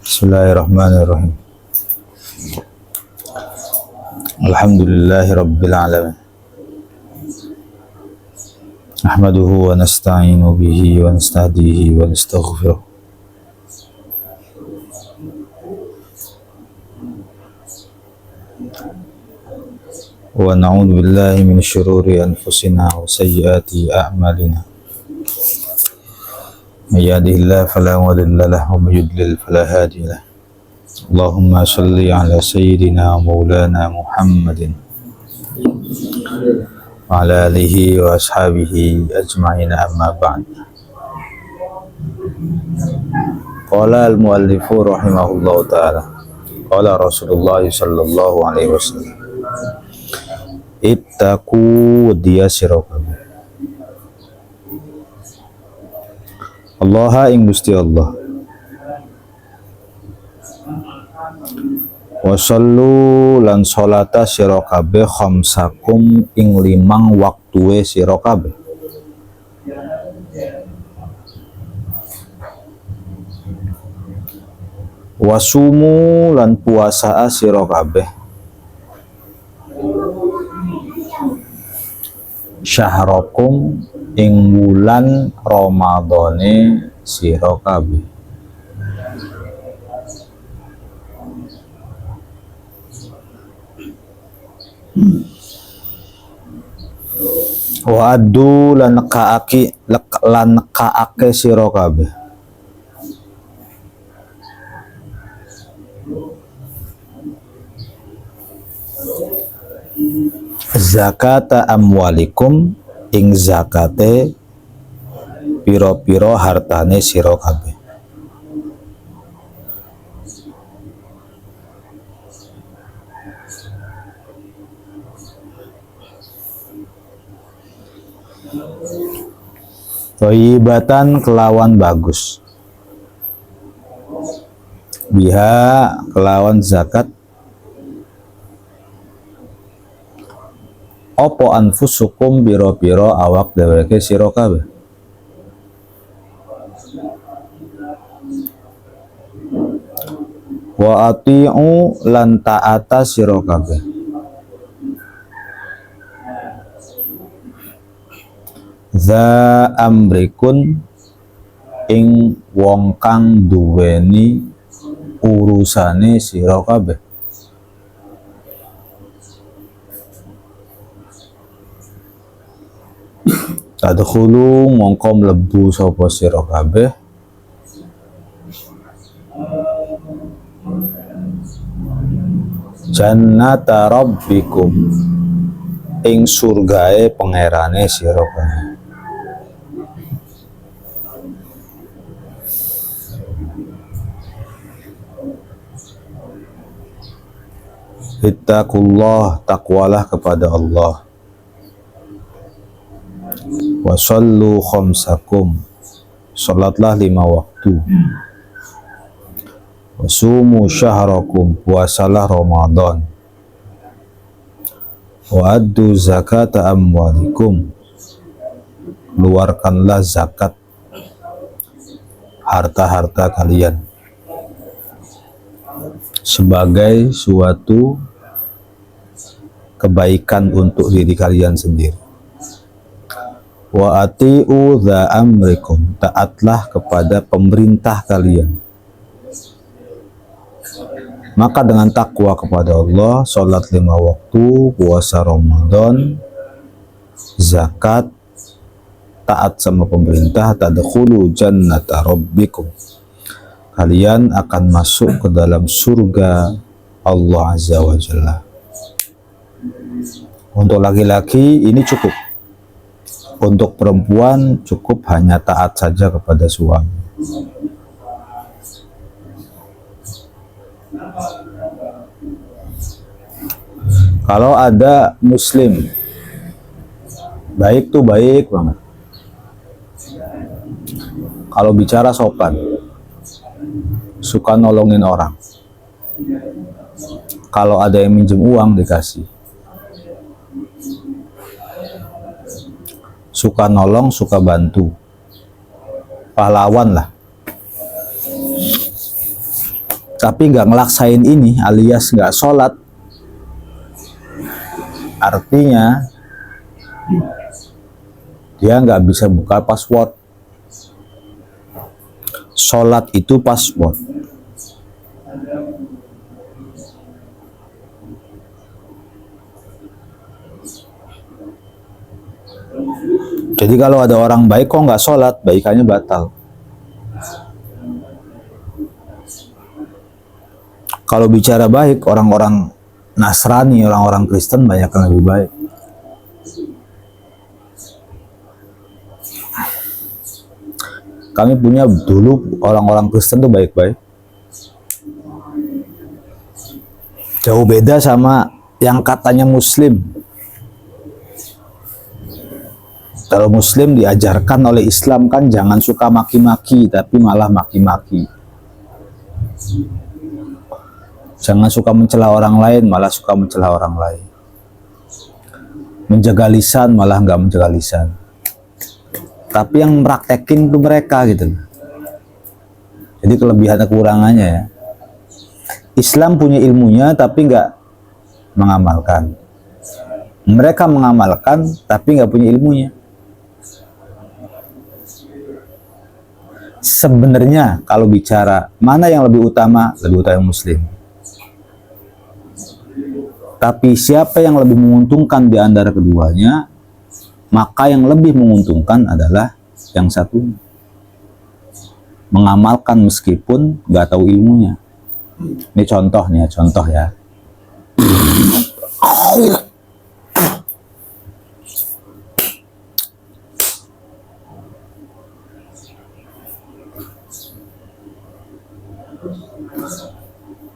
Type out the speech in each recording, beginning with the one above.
Bismillahirrahmanirrahim. Alhamdulillahi rabbil alamin. Nahmaduhu wa nasta'inu bihi wa nastahdihi wa nastaghfiruh. Wa na'udzu billahi min syururi anfusina wa sayyiati a'malina. May yahdihillahu fala mudilla lahu wa may yudlil fala hadiya lahu. Allahumma shalli ala sayyidina maulana Muhammadin wa ala alihi wa ashabihi ajma'in, amma ba'd. Qala al-muallifu rahimahullahu ta'ala, qala Rasulullah sallallahu alaihi wasallam, ittaqu dia sirakabe Allah ing Gusti Allah, wa sallu lan salata sirakabe khamsakum ing limang waktue sirakabe, wasumu lan puasa sirakabe syahrakum ing wulan Ramadhane sira kabeh. Wa addu lan nekaake sira kabeh zakata amwalikum ing zakate piro-piro hartane sira kabeh. Thayyibatan kelawan bagus, biha kelawan zakat, opo anfusukum biro-biro awak dheweke sira kabeh. Wa ati'u lan ta'ata sira kabeh za amrikun ing wong kang duweni urusane sira kabeh. Tadkhulu mongko mlebu sapa sira kabeh jannata rabbikum ing surgae pangerane sira kabeh. Ittaqullah, takwalah kepada Allah. Wa sallu khamsakum, salatlah 5 waktu. Wa sumu syahrakum, puasalah Ramadan. Wa addu zakata amwalikum, keluarkanlah zakat harta-harta kalian sebagai suatu kebaikan untuk diri kalian sendiri. Wa ati'u dha amrikum, taatlah kepada pemerintah kalian. Maka dengan takwa kepada Allah, salat 5 waktu, puasa Ramadan, zakat, taat sama pemerintah, tadkhulu jannata rabbikum, kalian akan masuk ke dalam surga Allah Azza wa Jalla. Untuk laki-laki ini cukup. Untuk perempuan cukup hanya taat saja kepada suami. Kalau ada muslim baik tuh baik banget, kalau bicara sopan, suka nolongin orang, kalau ada yang minjem uang dikasih, suka nolong, suka bantu, pahlawan lah. tapi nggak ngelaksain ini alias nggak sholat, artinya dia nggak bisa buka password. Sholat itu password. Jadi kalau ada orang baik kok nggak sholat, baikannya batal. Kalau bicara baik, orang-orang Nasrani, orang-orang Kristen banyak yang lebih baik. Kami punya dulu orang-orang Kristen tuh baik-baik. Jauh beda sama yang katanya Muslim. Kalau Muslim diajarkan oleh Islam kan jangan suka maki-maki, tapi malah maki-maki. Jangan suka mencela orang lain, malah suka mencela orang lain. Menjaga lisan, malah nggak menjaga lisan. Tapi yang mempraktekin itu mereka gitu. Jadi kelebihan dan kekurangannya ya. Islam punya ilmunya tapi nggak mengamalkan. Mereka mengamalkan tapi nggak punya ilmunya. Sebenarnya kalau bicara mana yang lebih utama Muslim. Tapi siapa yang lebih menguntungkan di antara keduanya, maka yang lebih menguntungkan adalah yang satu. Mengamalkan meskipun nggak tahu ilmunya. Ini contoh nih ya, contoh ya.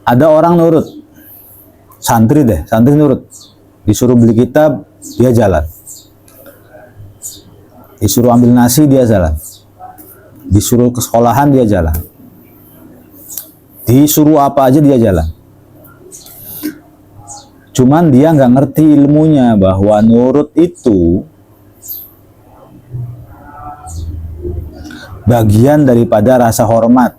Ada orang nurut, santri nurut, disuruh beli kitab dia jalan, disuruh ambil nasi dia jalan, disuruh ke sekolahan dia jalan, disuruh apa aja dia jalan. Cuman dia nggak ngerti ilmunya bahwa nurut itu bagian daripada rasa hormat.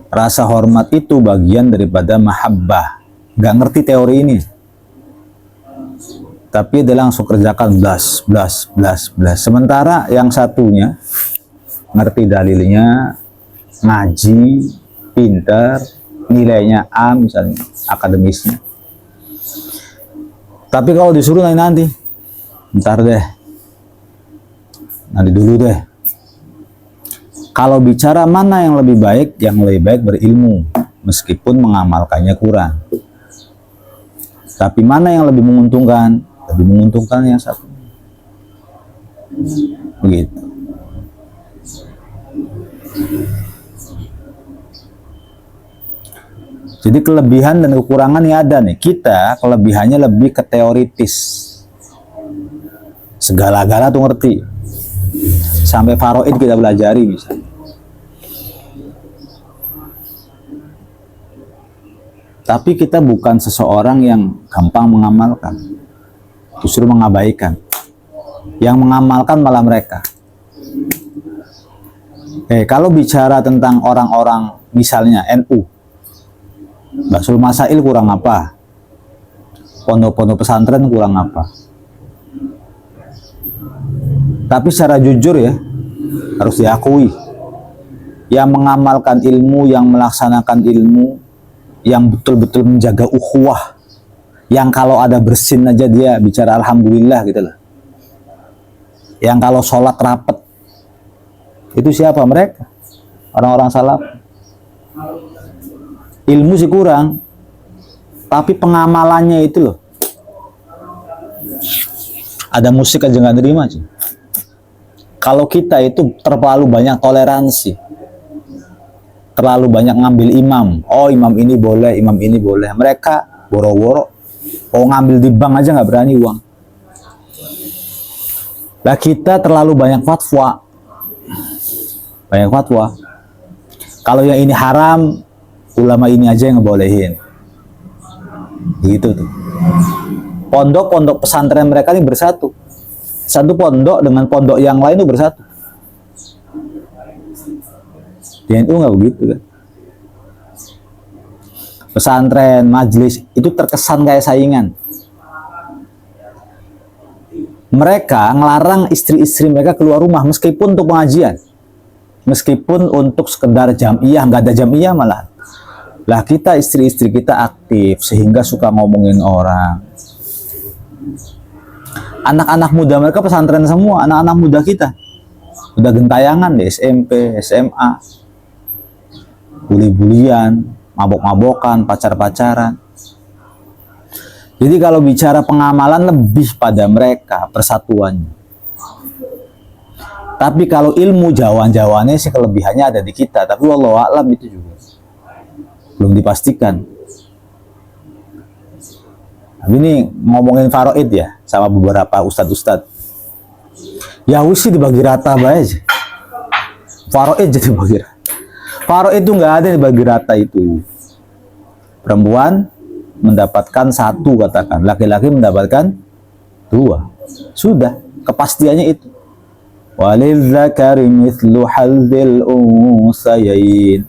Rasa hormat itu bagian daripada mahabbah. Gak ngerti teori ini, tapi dia langsung kerjakan blas. Sementara yang satunya ngerti dalilnya, ngaji, pintar, nilainya A misalnya, akademisnya. Tapi kalau disuruh nanti, ntar deh, nanti dulu deh. Kalau bicara mana yang lebih baik berilmu, meskipun mengamalkannya kurang. Tapi mana yang lebih menguntungkan? Lebih menguntungkan yang satu. Begitu. Jadi kelebihan dan kekurangan ini ada nih. Kita kelebihannya lebih ke teoritis. Segala-gala tuh ngerti. Sampai faraid kita belajari misalnya. Tapi kita bukan seseorang yang gampang mengamalkan, justru mengabaikan. Yang mengamalkan malah mereka. Kalau bicara tentang orang-orang misalnya NU, Basul Masail kurang apa? Pondok-pondok pesantren kurang apa? Tapi secara jujur ya, harus diakui, yang mengamalkan ilmu, yang melaksanakan ilmu, yang betul-betul menjaga ukhuwah, yang kalau ada bersin aja dia bicara alhamdulillah gitu loh, yang kalau sholat rapet, itu siapa? Mereka, orang-orang salaf. Ilmu sih kurang, tapi pengamalannya itu loh, ada musik aja nggak nerima sih. Kalau kita itu terlalu banyak toleransi, terlalu banyak ngambil imam. Oh imam ini boleh, imam ini boleh. Mereka boro-boro, ngambil di bank aja nggak berani uang. Nah kita terlalu banyak fatwa. Banyak fatwa. Kalau yang ini haram, ulama ini aja yang ngebolehin. Gitu tuh. Pondok-pondok pesantren mereka ini bersatu. Satu pondok dengan pondok yang lain itu bersatu. Di NU nggak begitu kan. Pesantren, majelis itu terkesan kayak saingan. Mereka ngelarang istri-istri mereka keluar rumah meskipun untuk pengajian, meskipun untuk sekedar jamiah, nggak ada jamiah malah. Lah kita istri-istri kita aktif sehingga suka ngomongin orang. Anak-anak muda mereka pesantren semua, anak-anak muda kita udah gentayangan di SMP, SMA, bully-bulian, mabok-mabokan, pacar-pacaran. Jadi kalau bicara pengamalan lebih pada mereka persatuannya. Tapi kalau ilmu jawan-jawannya sih kelebihannya ada di kita. Tapi wallahu a'lam itu juga belum dipastikan. Tapi ini ngomongin faraid ya sama beberapa ustadz-ustadz. Ya sih dibagi rata aja. Faraid jadi dibagi rata. Faraid itu nggak ada dibagi rata itu. Perempuan mendapatkan 1 katakan, laki-laki mendapatkan 2. Sudah, kepastiannya itu. Walidzakari mithlu hadzil unsayain.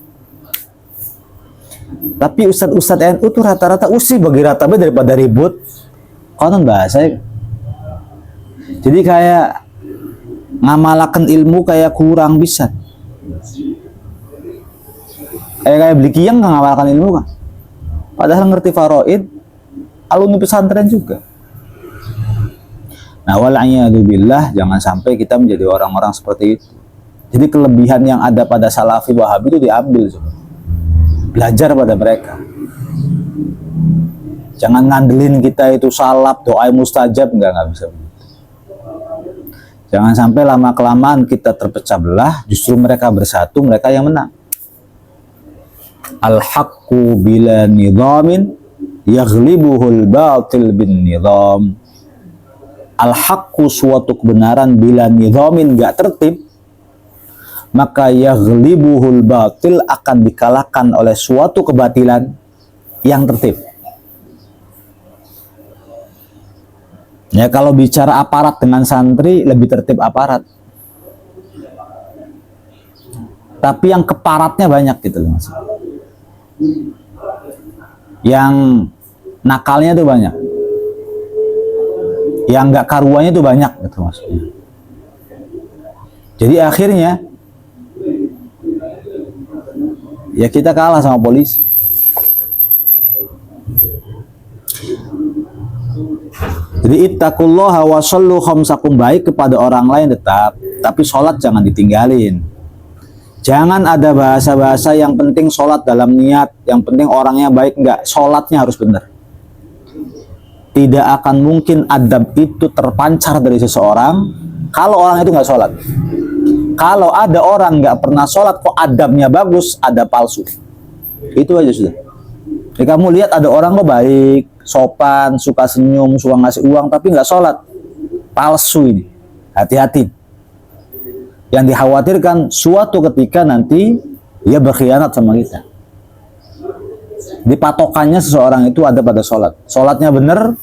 Tapi ustadz-ustadz NU tuh rata-rata usi bagi rata daripada ribut. Konon bahasa. Jadi kayak ngamalakan ilmu kayak kurang bisa. Kayak beli kiyang ngamalkan ilmu kan. Padahal ngerti faraid, alumni pesantren juga. Nah, wal'iyadzubillah, jangan sampai kita menjadi orang-orang seperti itu. Jadi kelebihan yang ada pada Salafi Wahabi itu diambil. Belajar pada mereka. Jangan ngandelin kita itu salaf, doa mustajab, nggak bisa begitu. Jangan sampai lama-kelamaan kita terpecah belah, justru mereka bersatu, mereka yang menang. Al-haqqu bila nizamin yaghlibuhul batil bin nizam. Al-haqqu suatu kebenaran bila nizamin gak tertib, maka yaghlibuhul batil akan dikalahkan oleh suatu kebatilan yang tertib. Ya kalau bicara aparat dengan santri lebih tertib aparat. Tapi yang keparatnya banyak gitu loh Mas. Yang nakalnya itu banyak, yang nggak karuannya itu banyak gitu maksudnya. Jadi akhirnya ya kita kalah sama polisi. Jadi ittaqullaha wa shallu khamsakum, baik kepada orang lain tetap, tapi sholat jangan ditinggalin. Jangan ada bahasa-bahasa yang penting sholat dalam niat, yang penting orangnya baik, enggak, sholatnya harus benar. Tidak akan mungkin adab itu terpancar dari seseorang kalau orang itu nggak sholat. Kalau ada orang nggak pernah sholat kok adabnya bagus, ada palsu. Itu aja sudah. Jadi kamu lihat ada orang kok baik, sopan, suka senyum, suka ngasih uang, tapi nggak sholat, palsu ini. Hati-hati. Yang dikhawatirkan suatu ketika nanti dia berkhianat sama kita. Di patokannya seseorang itu ada pada sholat. Sholatnya benar,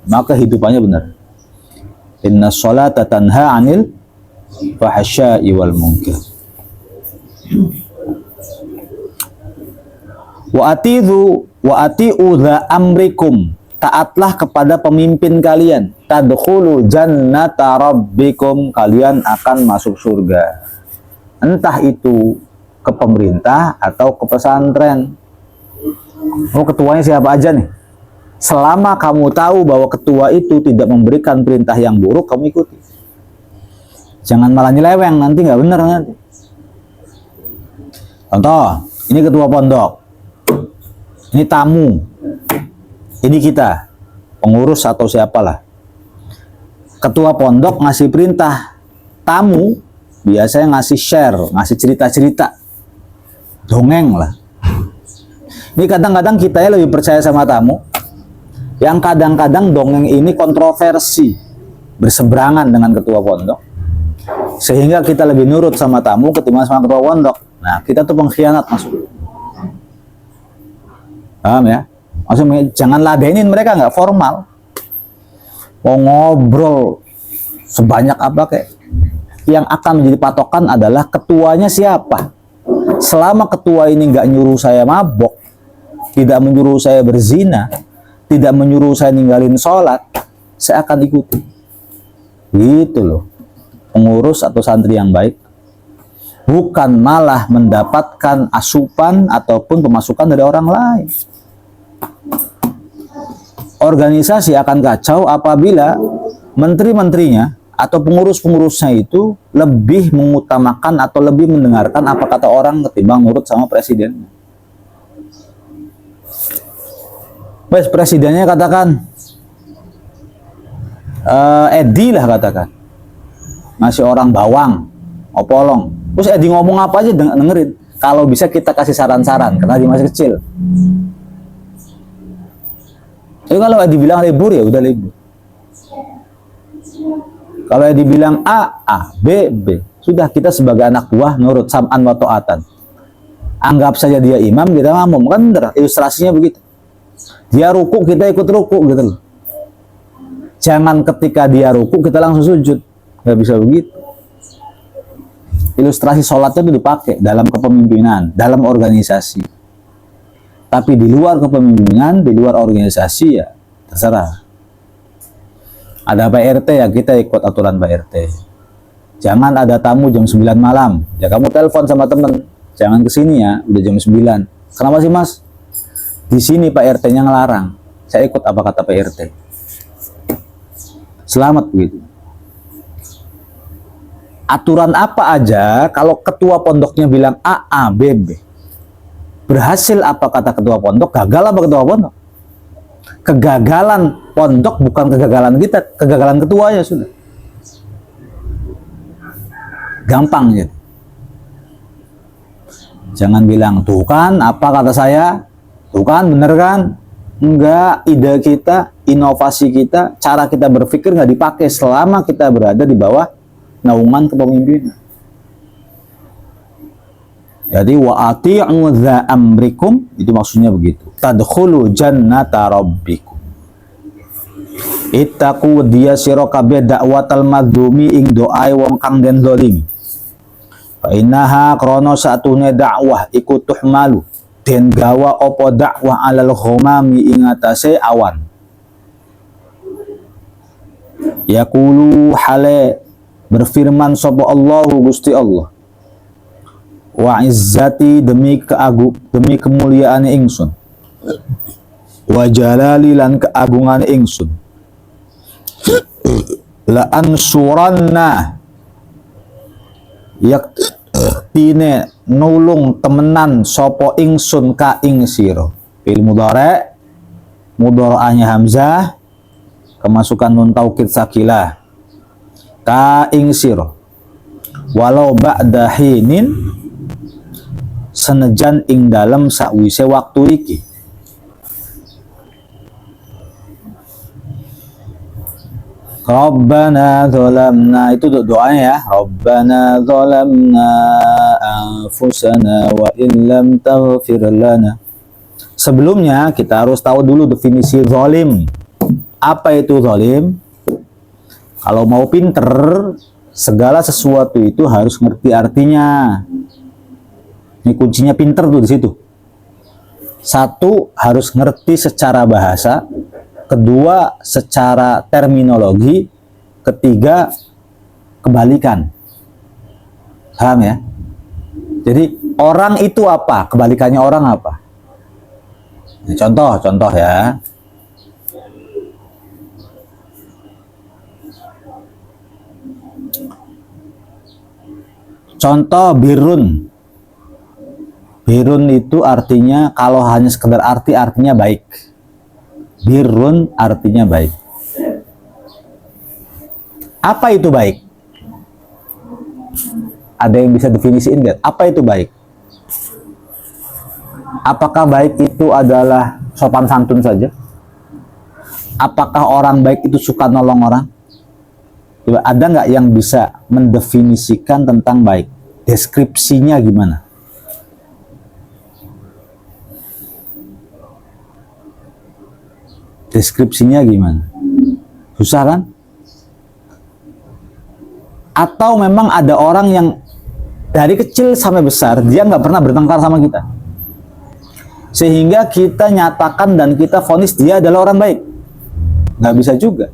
maka hidupannya benar. Inna sholata tanha anil fahsya'i wal munkar. Wa ati'u dha amrikum, taatlah kepada pemimpin kalian. Tadkhulu jannata rabbikum, kalian akan masuk surga. Entah itu ke pemerintah atau ke pesantren. Oh, ketuanya siapa aja nih? Selama kamu tahu bahwa ketua itu tidak memberikan perintah yang buruk, kamu ikuti. Jangan malah nyeleweng, nanti nggak benar nanti. Contoh, ini ketua pondok, ini tamu, ini kita, pengurus atau siapalah. Ketua pondok ngasih perintah, tamu biasanya ngasih share, ngasih cerita-cerita, dongeng lah. Ini kadang-kadang kita lebih percaya sama tamu, yang kadang-kadang dongeng ini kontroversi, berseberangan dengan ketua pondok, sehingga kita lebih nurut sama tamu ketimbang sama ketua pondok. Nah, kita tuh pengkhianat masuk. Paham ya? Maksudnya jangan ladenin mereka, nggak formal. Mau ngobrol sebanyak apa kayak, yang akan menjadi patokan adalah ketuanya siapa. selama ketua ini nggak nyuruh saya mabok, tidak menyuruh saya berzina, tidak menyuruh saya ninggalin sholat, saya akan ikuti. Gitu loh, pengurus atau santri yang baik. Bukan malah mendapatkan asupan ataupun pemasukan dari orang lain. Organisasi akan kacau apabila menteri-menterinya atau pengurus-pengurusnya itu lebih mengutamakan atau lebih mendengarkan apa kata orang ketimbang nurut sama presidennya. Wes, presidennya katakan Edi lah katakan, masih orang bawang, opolong. Terus Edi ngomong apa aja dengerin. Kalau bisa kita kasih saran-saran karena dia masih kecil. Jadi kalau Edi bilang libur ya udah libur. Kalau Edi bilang A, B, B. Sudah, kita sebagai anak buah nurut, sam'an wa ta'atan. Anggap saja dia imam, kita makmum. Kan bener, ilustrasinya begitu. Dia ruku, kita ikut ruku gitu loh. Jangan ketika dia ruku kita langsung sujud. Gak bisa begitu. Ilustrasi sholatnya itu dipakai dalam kepemimpinan, dalam organisasi. Tapi di luar kepemimpinan, di luar organisasi ya terserah. Ada Pak RT ya kita ikut aturan Pak RT. Jangan ada tamu jam 9 malam. Ya kamu telepon sama temen. Jangan kesini ya, udah jam 9. Kenapa sih mas? Di sini Pak RT-nya ngelarang. Saya ikut apa kata Pak RT. Selamat begitu. Aturan apa aja kalau ketua pondoknya bilang A, B, B. Berhasil apa kata ketua pondok, gagal apa ketua pondok? Kegagalan pondok bukan kegagalan kita, kegagalan ketuanya sudah. Gampang gitu. Jangan bilang, tuh kan apa kata saya, tuh kan bener kan? Enggak, ide kita, inovasi kita, cara kita berpikir nggak dipakai selama kita berada di bawah naungan kepemimpinan. Jadi wa ati'u dza amrikum, itu maksudnya begitu. Tadkhulu jannata rabbikum. Ittaqu dia sira kabeh dakwatal madzlumi ing doae wong kang den zalimi. Fa innaha krana satune dakwah iku tuhmalu den gawa apa dakwah alal ghamami ing atase awan. Yaqulu hale berfirman sapa Allahu Gusti Allah. Wa izzati demi kemuliaan ingsun, wa jalali lan keagungan ingsun, la ansuranna yaktine nulung temenan sopo ingsun ka ing sira. Fil mudhari, mudharaannya hamzah, kemasukan nun taukid sakilah, ka ing sira walau ba'da hinin senejan ing dalam sakwise waktu iki. Rabbana dzalamna, itu doanya ya. Rabbana dzalamna anfusana wa illam taghfir lana. Sebelumnya kita harus tahu dulu definisi zalim. Apa itu zalim? Kalau mau pinter, segala sesuatu itu harus ngerti artinya. Ini kuncinya pinter tuh di situ. Satu, harus ngerti secara bahasa. Kedua, secara terminologi. Ketiga, kebalikan. Paham ya? Jadi orang itu apa? Kebalikannya orang apa? Ini contoh ya. Contoh birrun. Birrun itu artinya, kalau hanya sekedar artinya baik. Birrun artinya baik. Apa itu baik? Ada yang bisa definisiin nggak? Apa itu baik? Apakah baik itu adalah sopan santun saja? Apakah orang baik itu suka nolong orang? Coba, ada nggak yang bisa mendefinisikan tentang baik? Deskripsinya gimana? Deskripsinya gimana? Susah kan? Atau memang ada orang yang Dari kecil sampai besar, dia nggak pernah bertengkar sama kita. Sehingga kita nyatakan dan kita vonis dia adalah orang baik. Nggak bisa juga.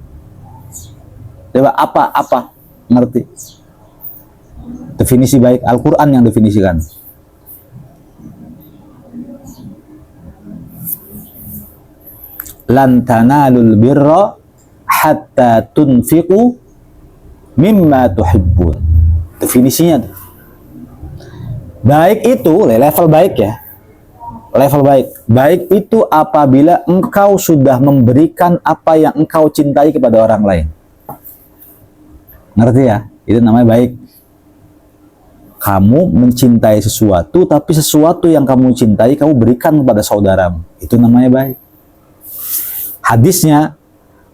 Coba apa? Ngerti? Definisi baik, Al-Quran yang definisikan. Lan tanalul birra hatta tunfiqu mimma tuhibbun. Definisinya tuh. Baik itu level baik ya. Level baik. Baik itu apabila engkau sudah memberikan apa yang engkau cintai kepada orang lain. Ngerti ya? Itu namanya baik. Kamu mencintai sesuatu, tapi sesuatu yang kamu cintai kamu berikan kepada saudaramu. Itu namanya baik. Hadisnya,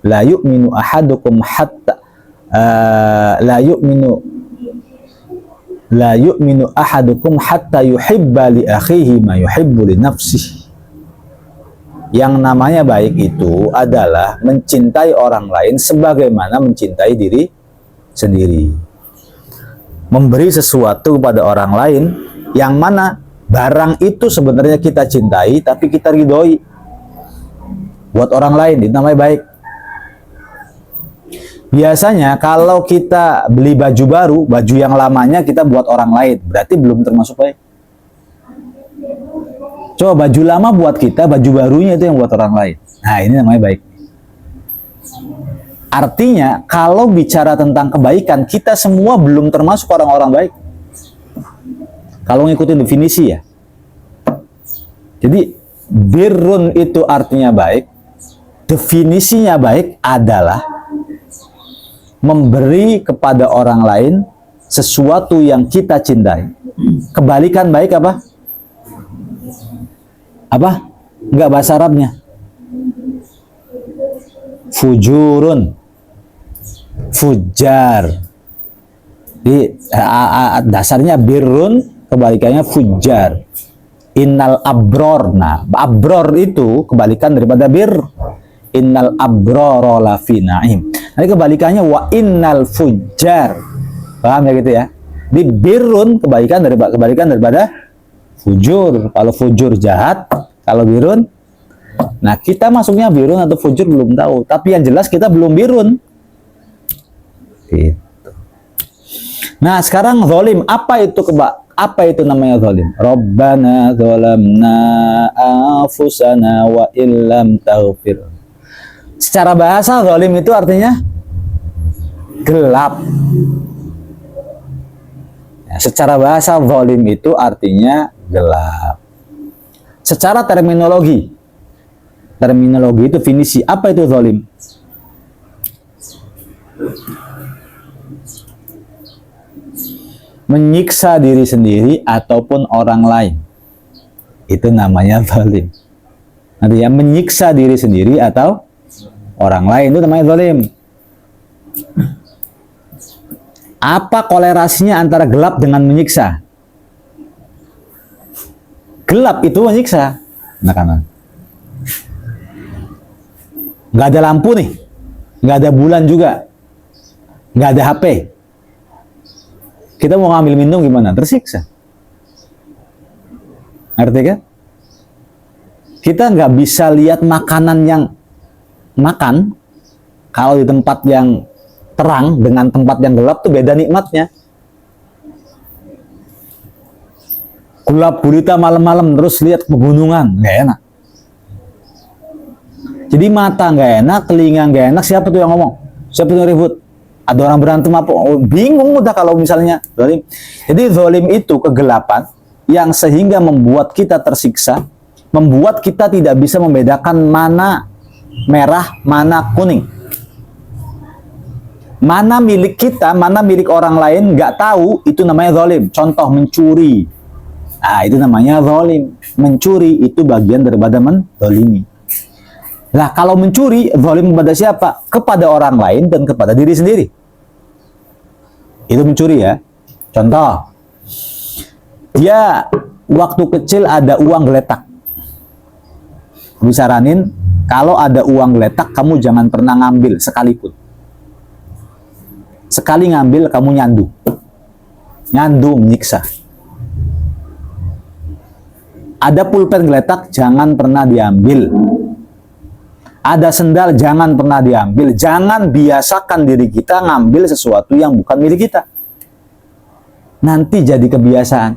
la yu'minu ahadukum hatta la yu'minu ahadukum hatta yuhibba li akhihi ma yuhibbu li nafsihi. Yang namanya baik itu adalah mencintai orang lain sebagaimana mencintai diri sendiri. Memberi sesuatu kepada orang lain yang mana barang itu sebenarnya kita cintai tapi kita ridhoi buat orang lain, itu namanya baik. Biasanya kalau kita beli baju baru, baju yang lamanya kita buat orang lain, berarti belum termasuk baik. Coba baju lama buat kita, baju barunya itu yang buat orang lain. Nah, ini namanya baik. Artinya, kalau bicara tentang kebaikan, kita semua belum termasuk orang-orang baik. Kalau ngikutin definisi ya. Jadi, birrun itu artinya baik. Definisinya baik adalah memberi kepada orang lain sesuatu yang kita cintai. Kebalikan baik apa? Apa? Enggak bahasa Arabnya. Fujurun. Fujar. Di dasarnya birrun, kebalikannya fujar. Innal abror. Nah, abror itu kebalikan daripada bir. Innal abrara lafi na'im. Nanti kebalikannya wa innal fujar. Paham ya gitu ya? Di birrun kebalikan daripada fujur. Kalau fujur jahat, kalau birrun. Nah, kita masuknya birrun atau fujur belum tahu, tapi yang jelas kita belum birrun. Gitu. Nah, sekarang zalim, apa itu namanya zalim? Rabbana zalamna anfusana wa illam taghfir. Secara bahasa zalim itu artinya gelap. Ya, secara bahasa zalim itu artinya gelap. Secara terminologi itu definisi apa itu zalim? Menyiksa diri sendiri ataupun orang lain. Itu namanya zalim. Nanti ya, menyiksa diri sendiri atau orang lain itu namanya zalim. Apa kolerasinya antara gelap dengan menyiksa? Gelap itu menyiksa. Nah, kanan. Nggak ada lampu nih, nggak ada bulan juga, nggak ada HP. Kita mau ngambil minum gimana? Tersiksa. Ngerti kan? Kita nggak bisa lihat makanan yang makan kalau di tempat yang terang dengan tempat yang gelap tuh beda nikmatnya. Gelap gulita malam-malam terus lihat pegunungan nggak enak. Jadi mata nggak enak, telinga nggak enak. Siapa tuh yang ngomong? Siapa tuh yang ribut? Ada orang berantem apa? Oh, bingung udah kalau misalnya zalim. Jadi zalim itu kegelapan yang sehingga membuat kita tersiksa, membuat kita tidak bisa membedakan mana merah, mana kuning. Mana milik kita, mana milik orang lain, nggak tahu, itu namanya zalim. Contoh, mencuri. Nah, itu namanya zalim. Mencuri itu bagian daripada menzalimi. Nah, kalau mencuri, zalim kepada siapa? Kepada orang lain dan kepada diri sendiri. Itu mencuri ya. Contoh, dia waktu kecil ada uang geletak. Disaranin, kalau ada uang geletak, kamu jangan pernah ngambil sekalipun. Sekali ngambil, kamu nyandu. nyandu, menyiksa. Ada pulpen geletak, jangan pernah diambil. Ada sendal, jangan pernah diambil. Jangan biasakan diri kita ngambil sesuatu yang bukan milik kita. Nanti jadi kebiasaan.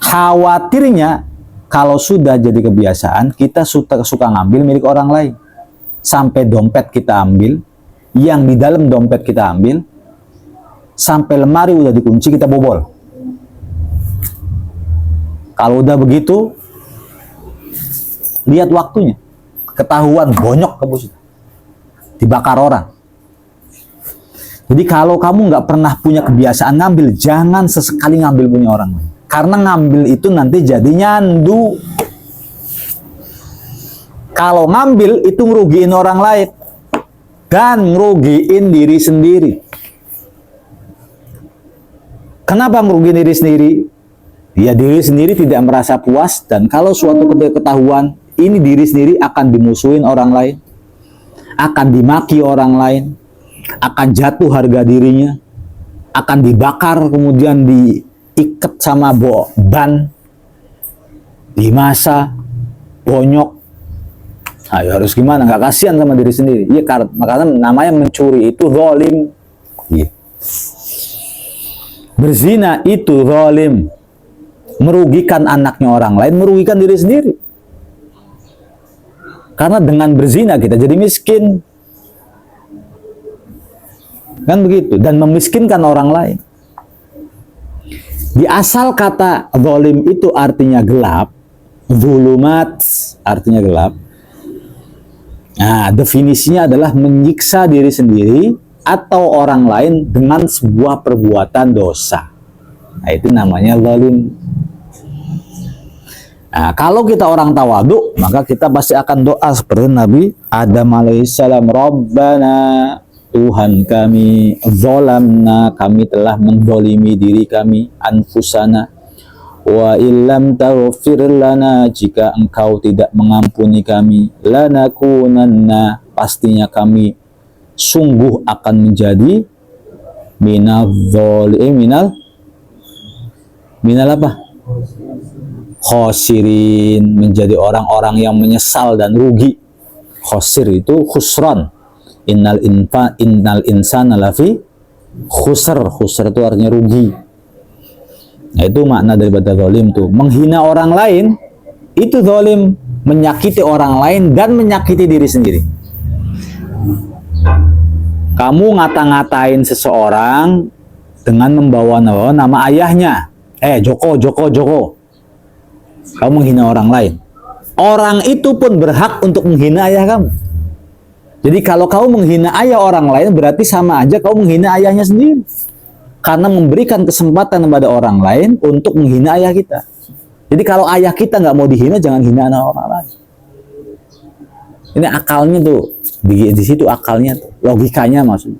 Khawatirnya, kalau sudah jadi kebiasaan, kita suka ngambil milik orang lain. Sampai dompet kita ambil, yang di dalam dompet kita ambil, sampai lemari udah dikunci, kita bobol. Kalau udah begitu, lihat waktunya. Ketahuan, bonyok ke bos. Dibakar orang. Jadi kalau kamu nggak pernah punya kebiasaan ngambil, jangan sesekali ngambil punya orang lain. Karena ngambil itu nanti jadi nyandu. Kalau ngambil itu ngerugiin orang lain. Dan ngerugiin diri sendiri. Kenapa ngerugiin diri sendiri? Ya diri sendiri tidak merasa puas, dan kalau suatu ketahuan, ini diri sendiri akan dimusuhin orang lain, akan dimaki orang lain, akan jatuh harga dirinya, akan dibakar, kemudian diikat sama ban, dimasa, bonyok. Ayo harus gimana? Nggak kasihan sama diri sendiri. Iya, karena namanya mencuri itu zalim. Iya. Berzina itu zalim. Merugikan anaknya orang lain, merugikan diri sendiri. Karena dengan berzina kita jadi miskin. Kan begitu. Dan memiskinkan orang lain. Di asal kata zalim itu artinya gelap. Zulumat artinya gelap. Nah, definisinya adalah menyiksa diri sendiri atau orang lain dengan sebuah perbuatan dosa. Nah, itu namanya zalim. Nah, kalau kita orang tawadu, maka kita pasti akan doa seperti Nabi Adam alaihissalam, Rabbana, Tuhan kami, zalamna, kami telah menzalimi diri kami, anfusana, wa illam taghfir lana, jika engkau tidak mengampuni kami, lanakunanna, pastinya kami sungguh akan menjadi minal apa? Khosirin, menjadi orang-orang yang menyesal dan rugi. Khosir itu khusran. Innal insana lafi khusr. Khusr itu artinya rugi. Nah, itu makna daripada zalim tuh. Menghina orang lain itu zalim, menyakiti orang lain dan menyakiti diri sendiri. Kamu ngata-ngatain seseorang dengan membawa nama ayahnya. Joko. Kamu menghina orang lain. Orang itu pun berhak untuk menghina ayah kamu. Jadi kalau kamu menghina ayah orang lain, berarti sama aja kamu menghina ayahnya sendiri. Karena memberikan kesempatan kepada orang lain untuk menghina ayah kita. Jadi kalau ayah kita nggak mau dihina, jangan hina anak orang lain. Ini akalnya tuh, di situ akalnya tuh, logikanya maksudnya.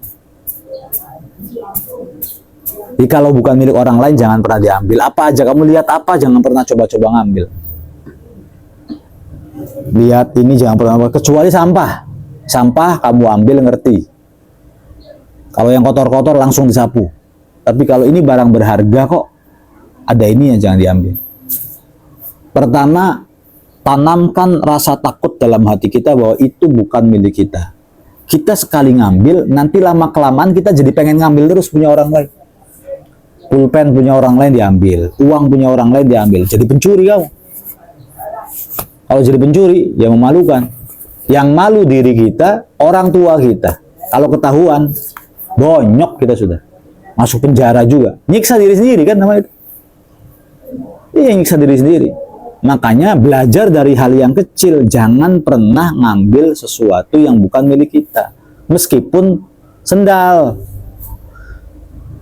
Jadi kalau bukan milik orang lain, jangan pernah diambil. Apa aja, kamu lihat apa, jangan pernah coba-coba ngambil. Lihat ini jangan pernah, kecuali sampah. Sampah kamu ambil, ngerti. Kalau yang kotor-kotor langsung disapu. Tapi kalau ini barang berharga kok, ada ini yang jangan diambil. Pertama, tanamkan rasa takut dalam hati kita bahwa itu bukan milik kita. Kita sekali ngambil, nanti lama-kelamaan kita jadi pengen ngambil terus punya orang lain. Pulpen punya orang lain diambil, uang punya orang lain diambil, jadi pencuri kamu. Kalau jadi pencuri, ya memalukan. Yang malu diri kita, orang tua kita. Kalau ketahuan, bonyok kita sudah. Masuk penjara juga. Nyiksa diri sendiri kan namanya itu. Iya, nyiksa diri sendiri. Makanya belajar dari hal yang kecil. Jangan pernah ngambil sesuatu yang bukan milik kita. Meskipun sendal.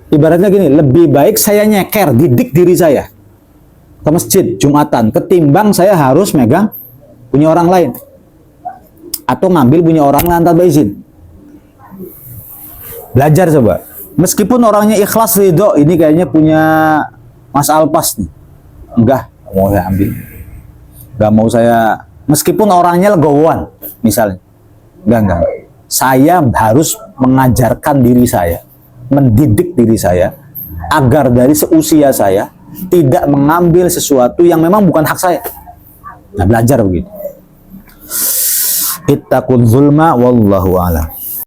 Ibaratnya gini, lebih baik saya nyeker, didik diri saya ke masjid Jumatan, ketimbang saya harus megang punya orang lain. Atau ngambil punya orang lain tanpa izin. Belajar coba. Meskipun orangnya ikhlas ridho, ini kayaknya punya Mas Alpas nih. Enggak, mau saya ambil. Enggak mau saya, meskipun orangnya legowoan, misalnya. Enggak. Saya harus mengajarkan diri saya, mendidik diri saya agar dari seusia saya tidak mengambil sesuatu yang memang bukan hak saya. Nah, belajar begitu. Ittaqul zulma wallahu a'lam.